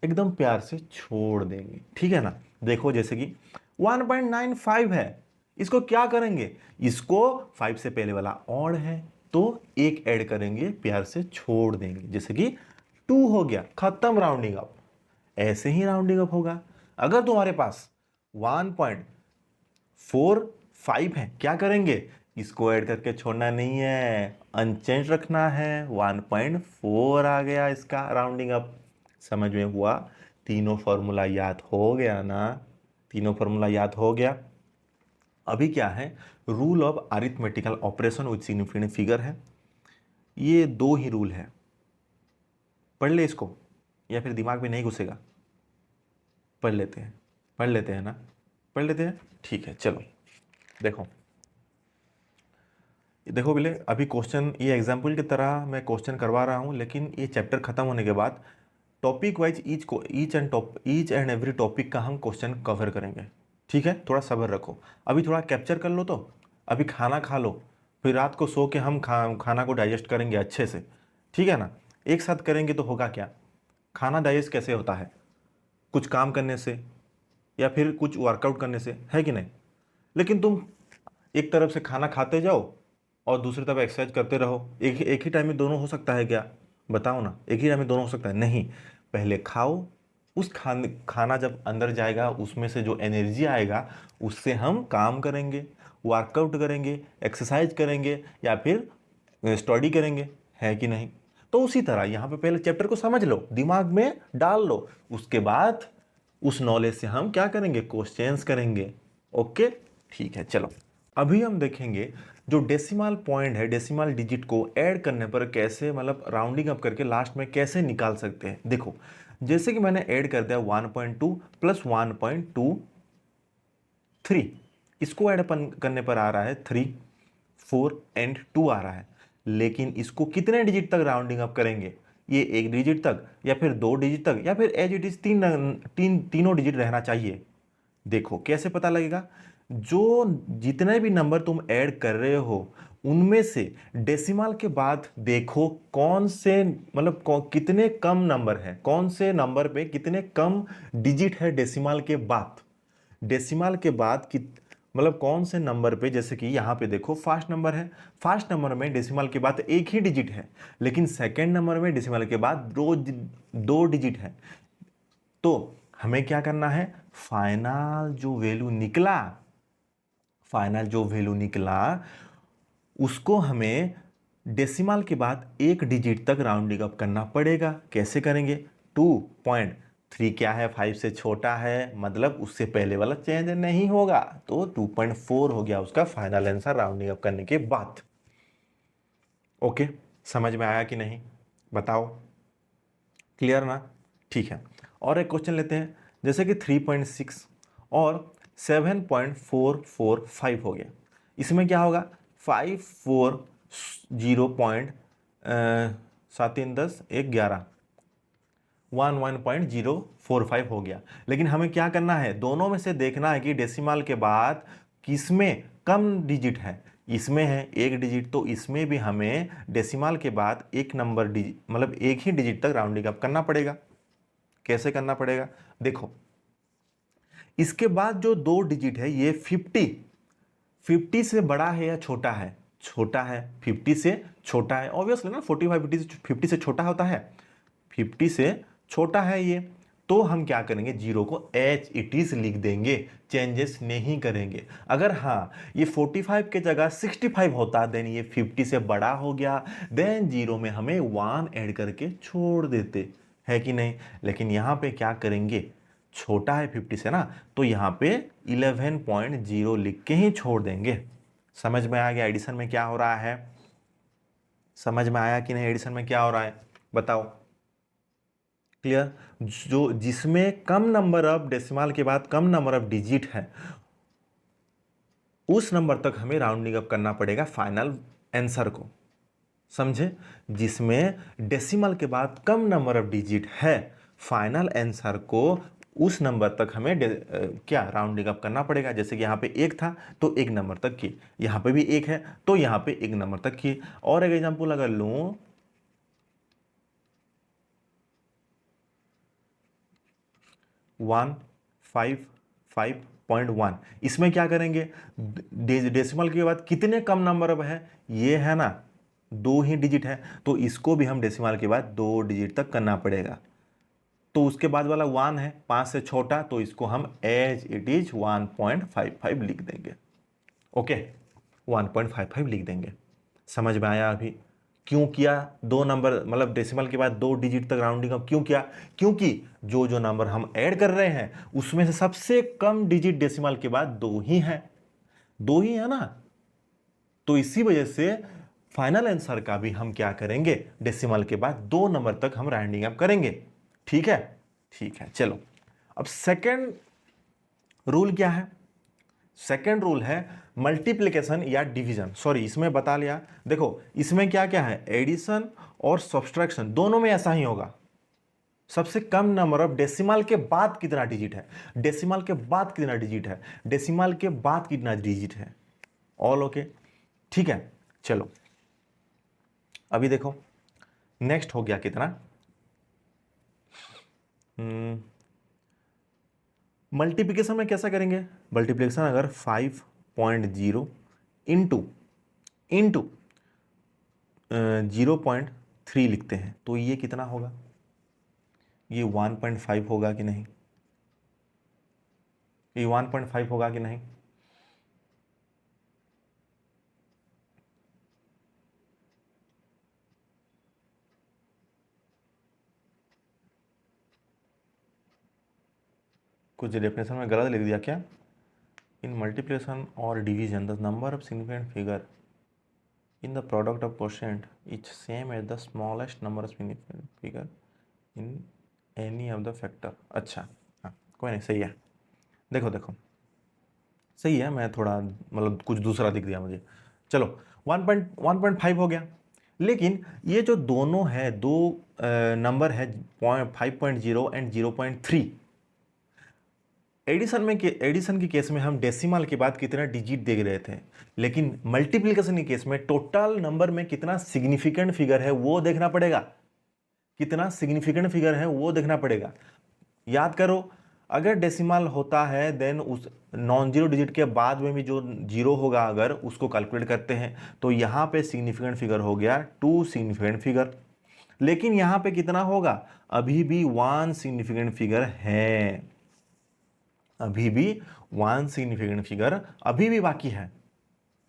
एकदम प्यार से छोड़ देंगे, ठीक है ना। देखो जैसे कि 1.95 है, इसको क्या करेंगे, इसको 5 से पहले वाला ऑड है तो 1 ऐड करेंगे, प्यार से छोड़ देंगे, जैसे कि 2 हो गया, खत्म राउंडिंग अप। ऐसे ही राउंडिंग अप होगा। अगर तुम्हारे पास 1.45 है, क्या करेंगे, इसको ऐड करके छोड़ना नहीं है, अनचेंज रखना है। 1.4 आ गया इसका राउंडिंग अप। समझ में हुआ, तीनों फॉर्मूला याद हो गया ना, तीनों फॉर्मूला याद हो गया। अभी क्या है, rule of arithmetical operation with significant figure है, ये 2 ही रूल है, पढ़ ले इसको, या फिर दिमाग में नहीं घुसेगा, पढ़ लेते हैं, पढ़ लेते हैं ना, पढ़ लेते हैं, ठीक है। चलो देखो, देखो बोले अभी क्वेश्चन, ये एग्जाम्पल की तरह मैं क्वेश्चन करवा रहा हूँ, लेकिन ये चैप्टर खत्म होने के बाद topic wise each and every topic का हम क्वेश्चन कवर करेंगे, ठीक है। थोड़ा सब्र रखो, अभी थोड़ा कैप्चर कर लो, तो अभी खाना खा लो, फिर रात को सो के हम खाना को डाइजेस्ट करेंगे अच्छे से, ठीक है ना। एक साथ करेंगे तो होगा क्या, खाना डाइजेस्ट कैसे होता है, कुछ काम करने से या फिर कुछ वर्कआउट करने से, है कि नहीं। लेकिन तुम एक तरफ से खाना खाते जाओ और दूसरी तरफ एक्सरसाइज करते रहो, एक ही टाइम में दोनों हो सकता है क्या, बताओ ना, एक ही टाइम में दोनों हो सकता है, नहीं। पहले खाओ, उस खाना जब अंदर जाएगा उसमें से जो एनर्जी आएगा उससे हम काम करेंगे, वर्कआउट करेंगे, एक्सरसाइज करेंगे या फिर स्टडी करेंगे, है कि नहीं। तो उसी तरह यहाँ पे पहले चैप्टर को समझ लो, दिमाग में डाल लो, उसके बाद उस नॉलेज से हम क्या करेंगे, क्वेश्चंस करेंगे। ओके ठीक है, चलो अभी हम देखेंगे जो डेसिमल पॉइंट है, डेसिमल डिजिट को ऐड करने पर कैसे, मतलब राउंडिंग अप करके लास्ट में कैसे निकाल सकते हैं। देखो जैसे कि मैंने ऐड कर दिया 1.2 प्लस 1.23, इसको ऐड करने पर आ रहा है 3, 4 एंड 2 आ रहा है, लेकिन इसको कितने डिजिट तक राउंडिंग अप करेंगे, ये 1 डिजिट तक या फिर 2 डिजिट तक या फिर एज इट इज तीनों डिजिट रहना चाहिए। देखो कैसे पता लगेगा, जो जितने भी नंबर तुम ऐड कर रहे हो उनमें से डेसिमल के बाद देखो कौन से, मतलब कितने कम नंबर है, कौन से नंबर पे कितने कम डिजिट है डेसिमल के बाद, डेसिमल के बाद कि मतलब कौन से नंबर पे, जैसे कि यहाँ पे देखो फर्स्ट नंबर है, फर्स्ट नंबर में डेसिमल के बाद 1 ही डिजिट है, लेकिन सेकेंड नंबर में डेसिमल के बाद 2 डिजिट है। तो हमें क्या करना है, फाइनल जो वैल्यू निकला, फाइनल जो वैल्यू निकला उसको हमें डेसिमल के बाद 1 डिजिट तक राउंडिंग अप करना पड़ेगा। कैसे करेंगे, 2.3 क्या है, 5 से छोटा है, मतलब उससे पहले वाला चेंज नहीं होगा, तो 2.4 हो गया उसका फाइनल आंसर राउंडिंग अप करने के बाद। ओके समझ में आया कि नहीं, बताओ, क्लियर ना, ठीक है। और एक क्वेश्चन लेते हैं, जैसे कि 3.6 और 7.445 हो गया, इसमें क्या होगा, 540 7 10 1 11 11.045 हो गया। लेकिन हमें क्या करना है, दोनों में से देखना है कि डेसिमल के बाद किसमें कम डिजिट है, इसमें है एक डिजिट, तो इसमें भी हमें डेसिमल के बाद एक नंबर डिजिट मतलब एक ही डिजिट तक राउंडिंग अप करना पड़ेगा। कैसे करना पड़ेगा देखो, इसके बाद जो दो डिजिट है ये 50 से बड़ा है या छोटा है? छोटा है, 50 से छोटा है, ऑब्वियसली ना, 45 50 से छोटा होता है, 50 से छोटा है ये, तो हम क्या करेंगे, जीरो को एच इट इज लिख देंगे, चेंजेस नहीं करेंगे। अगर हाँ ये 45 के जगह 65 होता, देन ये 50 से बड़ा हो गया, देन जीरो में हमें 1 ऐड करके छोड़ देते, है कि नहीं। लेकिन यहाँ पे क्या करेंगे, छोटा है 50 से ना, तो यहाँ पे 11.0 लिख के ही छोड़ देंगे। समझ में आ गया एडिशन में क्या हो रहा है? समझ में आया कि नहीं एडिशन में क्या हो रहा है, बताओ। क्लियर? जो जिसमें कम नंबर ऑफ डेसिमल के बाद कम नंबर ऑफ डिजिट है, उस नंबर तक हमें राउंडिंग अप करना पड़ेगा फाइनल आंसर को। समझे? जिसमें डेसिमल के बाद कम नंबर ऑफ डिजिट है, फाइनल आंसर को उस नंबर तक हमें क्या राउंडिंग अप करना पड़ेगा। जैसे कि यहाँ पे एक था तो एक नंबर तक की, यहाँ पे भी एक है तो यहाँ पे एक नंबर तक की। और एक एग्जांपल अगर लूं, 155.1, इसमें क्या करेंगे, डेसिमल के बाद कितने कम नंबर अब है, ये है ना, दो ही डिजिट है, तो इसको भी हम डेसिमल के बाद दो डिजिट तक करना पड़ेगा। तो उसके बाद वाला 1 है 5 से छोटा, तो इसको हम एज इट इज 1.55 लिख देंगे। ओके, 1.55 लिख देंगे। समझ में आया अभी क्यों किया, दो नंबर मतलब डेसिमल के बाद दो डिजिट तक राउंडिंग अप क्यों किया? क्योंकि जो जो नंबर हम ऐड कर रहे हैं उसमें से सबसे कम डिजिट डेसिमल के बाद दो ही है, दो ही है ना, तो इसी वजह से फाइनल आंसर का भी हम क्या करेंगे, डेसिमल के बाद दो नंबर तक हम राउंडिंग अप करेंगे। ठीक है, ठीक है, चलो अब सेकेंड रूल क्या है? सेकेंड रूल है मल्टीप्लिकेशन या डिवीजन। सॉरी, इसमें बता लिया, देखो इसमें क्या क्या है, एडिशन और सब्सट्रैक्शन दोनों में ऐसा ही होगा। सबसे कम नंबर ऑफ डेसिमल के बाद कितना डिजिट है, डेसिमल के बाद कितना डिजिट है, डेसिमल के बाद कितना डिजिट है, ऑल ओके। ठीक है, चलो अभी देखो नेक्स्ट हो गया कितना, मल्टीप्लिकेशन में कैसा करेंगे, मल्टीप्लिकेशन अगर 5.0 इंटू इंटू 0.3 लिखते हैं तो ये कितना होगा, ये 1.5 होगा कि नहीं, ये 1.5 होगा कि नहीं? कुछ डेफिनेशन में गलत लिख दिया क्या? इन मल्टीप्लिकेशन और division the number of significant figure in the product of quotient is same as the smallest number of significant figure in any of the factor. अच्छा, हाँ कोई नहीं, सही है। देखो देखो सही है, मैं थोड़ा मतलब कुछ दूसरा दिख दिया मुझे। चलो 1.5 हो गया, लेकिन ये जो दोनों है दो नंबर है 5.0 एंड 0.3, एडिशन के केस में हम डेसिमल के बाद कितना डिजिट देख रहे थे, लेकिन मल्टीप्लिकेशन के केस में टोटल नंबर में कितना सिग्निफिकेंट फिगर है वो देखना पड़ेगा, कितना सिग्निफिकेंट फिगर है वो देखना पड़ेगा। याद करो, अगर डेसिमल होता है देन उस नॉन जीरो डिजिट के बाद में भी जो जीरो होगा अगर उसको कैलकुलेट करते हैं, तो यहाँ पे सिग्निफिकेंट फिगर हो गया 2 सिग्निफिकेंट फिगर। लेकिन यहाँ पे कितना होगा, अभी भी 1 सिग्निफिकेंट फिगर है, अभी भी 1 सिग्निफिकेंट फिगर अभी भी बाकी है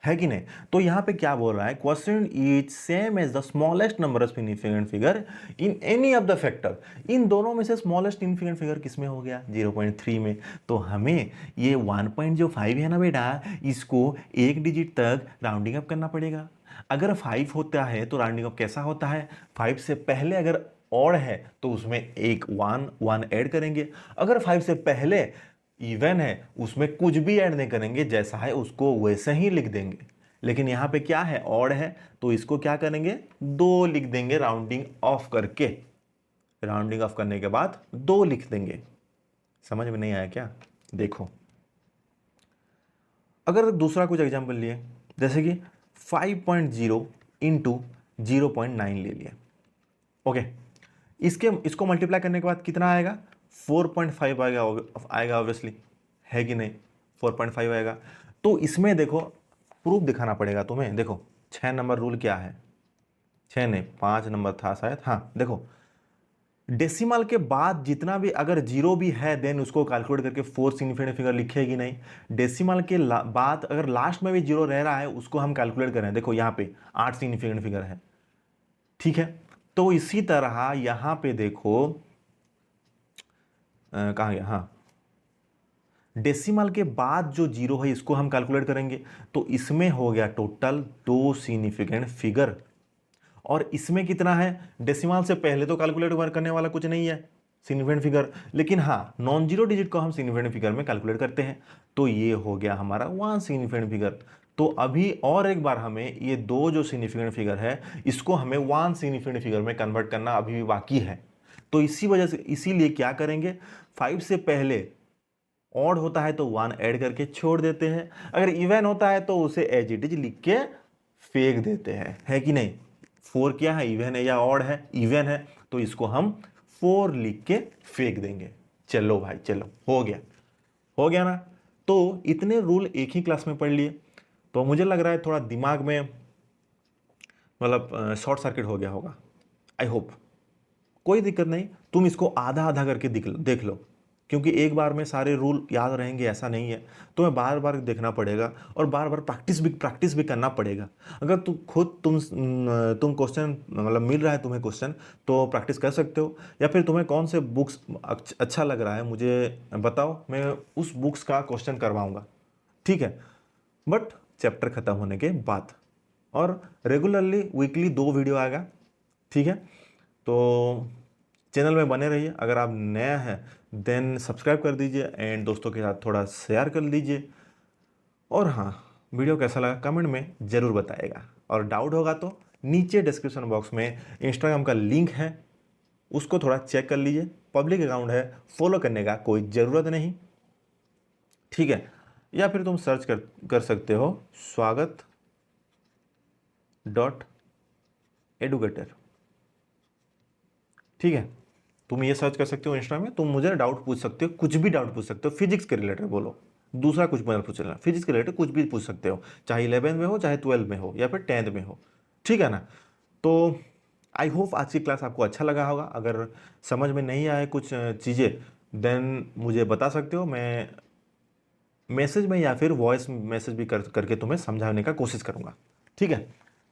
कि नहीं? तो यहां पे क्या बोल रहा है, question is same as the smallest number of significant figure in any of the factor. इन दोनों में से स्मॉलेस्ट सिग्निफिकेंट फिगर किसमें हो गया, 0.3 में। तो हमें ये 1.5 है ना बेटा, इसको एक डिजिट तक राउंडिंग अप करना पड़ेगा। अगर 5 होता है तो राउंडिंग अप कैसा होता है, 5 से पहले अगर ऑड है तो उसमें एक 1 ऐड करेंगे, अगर 5 से पहले इवन है उसमें कुछ भी ऐड नहीं करेंगे, जैसा है उसको वैसे ही लिख देंगे। लेकिन यहां पे क्या है, ऑड है, तो इसको क्या करेंगे, 2 लिख देंगे राउंडिंग ऑफ करके, राउंडिंग ऑफ करने के बाद 2 लिख देंगे। समझ में नहीं आया क्या? देखो अगर दूसरा कुछ एग्जाम्पल लिए, जैसे कि 5.0 इंटू 0.9 ले लिया, ओके, इसको मल्टीप्लाई करने के बाद कितना आएगा, 4.5 आएगा ऑब्वियसली, है कि नहीं, 4.5 आएगा। तो इसमें देखो प्रूफ दिखाना पड़ेगा तुम्हें। देखो 6 नंबर रूल क्या है, 6 नहीं 5 नंबर था शायद, हाँ देखो, डेसिमल के बाद जितना भी अगर जीरो भी है देन उसको कैलकुलेट करके 4 सिग्निफिकेंट फिगर लिखेगी नहीं। डेसिमल के बाद अगर लास्ट में भी जीरो रह रहा है उसको हम कैलकुलेट करें। देखो यहाँ पे 8 सिग्निफिकेंट फिगर है, ठीक है। तो इसी तरह यहां पे देखो कहाँ गया, हाँ, डेसिमल के बाद जो जीरो है इसको हम कैलकुलेट करेंगे। तो इसमें हो गया टोटल 2 सिग्निफिकेंट फिगर, और इसमें कितना है, डेसिमल से पहले तो कैलकुलेट करने वाला कुछ नहीं है सिग्निफिकेंट फिगर, लेकिन हाँ नॉन जीरो डिजिट को हम सिग्निफिकेंट फिगर में कैलकुलेट करते हैं। तो ये हो गया हमारा 1 सिग्निफिकेंट फिगर। तो अभी और एक बार हमें ये दो जो सिग्निफिकेंट फिगर है इसको हमें 1 सिग्निफिकेंट फिगर में कन्वर्ट करना अभी भी बाकी है। तो इसी वजह से, इसीलिए क्या करेंगे, 5 से पहले ऑड होता है तो 1 ऐड करके छोड़ देते हैं, अगर इवन होता है तो उसे एज इट इज लिख के फेंक देते हैं, है कि नहीं। 4 क्या है, इवन है या ऑड है, इवन है, तो इसको हम 4 लिख के फेंक देंगे। चलो भाई चलो, हो गया ना। तो इतने रूल एक ही क्लास में पढ़ लिए, तो मुझे लग रहा है थोड़ा दिमाग में मतलब शॉर्ट सर्किट हो गया होगा, आई होप। कोई दिक्कत नहीं, तुम इसको आधा आधा करके देख लो, क्योंकि एक बार में सारे रूल याद रहेंगे ऐसा नहीं है, तुम्हें बार बार देखना पड़ेगा और बार बार प्रैक्टिस भी करना पड़ेगा। अगर तुम क्वेश्चन मतलब मिल रहा है तुम्हें क्वेश्चन, तो प्रैक्टिस कर सकते हो, या फिर तुम्हें कौन से बुक्स अच्छा लग रहा है मुझे बताओ, मैं उस बुक्स का क्वेश्चन करवाऊँगा, ठीक है, बट चैप्टर ख़त्म होने के बाद। और रेगुलरली वीकली 2 वीडियो आएगा, ठीक है। तो चैनल में बने रहिए, अगर आप नया हैं देन सब्सक्राइब कर दीजिए एंड दोस्तों के साथ थोड़ा शेयर कर लीजिए। और हाँ, वीडियो कैसा लगा कमेंट में ज़रूर बताइएगा, और डाउट होगा तो नीचे डिस्क्रिप्शन बॉक्स में इंस्टाग्राम का लिंक है, उसको थोड़ा चेक कर लीजिए, पब्लिक अकाउंट है, फॉलो करने का कोई ज़रूरत नहीं, ठीक है। या फिर तुम सर्च कर सकते हो स्वागत.educator, ठीक है। तुम ये सर्च कर सकते हो इंस्टा में, तुम मुझे डाउट पूछ सकते हो, कुछ भी डाउट पूछ सकते हो, फिजिक्स के रिलेटेड बोलो, दूसरा कुछ मत पूछ लेना, फिजिक्स के रिलेटेड कुछ भी पूछ सकते हो, चाहे 11 में हो, चाहे 12 में हो, या फिर 10th में हो, ठीक है ना। तो आई होप आज की क्लास आपको अच्छा लगा होगा। अगर समझ में नहीं आए कुछ चीज़ें देन मुझे बता सकते हो, मैं मैसेज में या फिर वॉइस मैसेज भी करके तुम्हें समझाने का कोशिश करूँगा, ठीक है।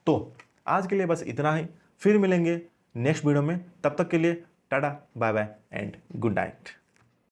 तो आज के लिए बस इतना ही, फिर मिलेंगे नेक्स्ट वीडियो में, तब तक के लिए tata bye bye and good night.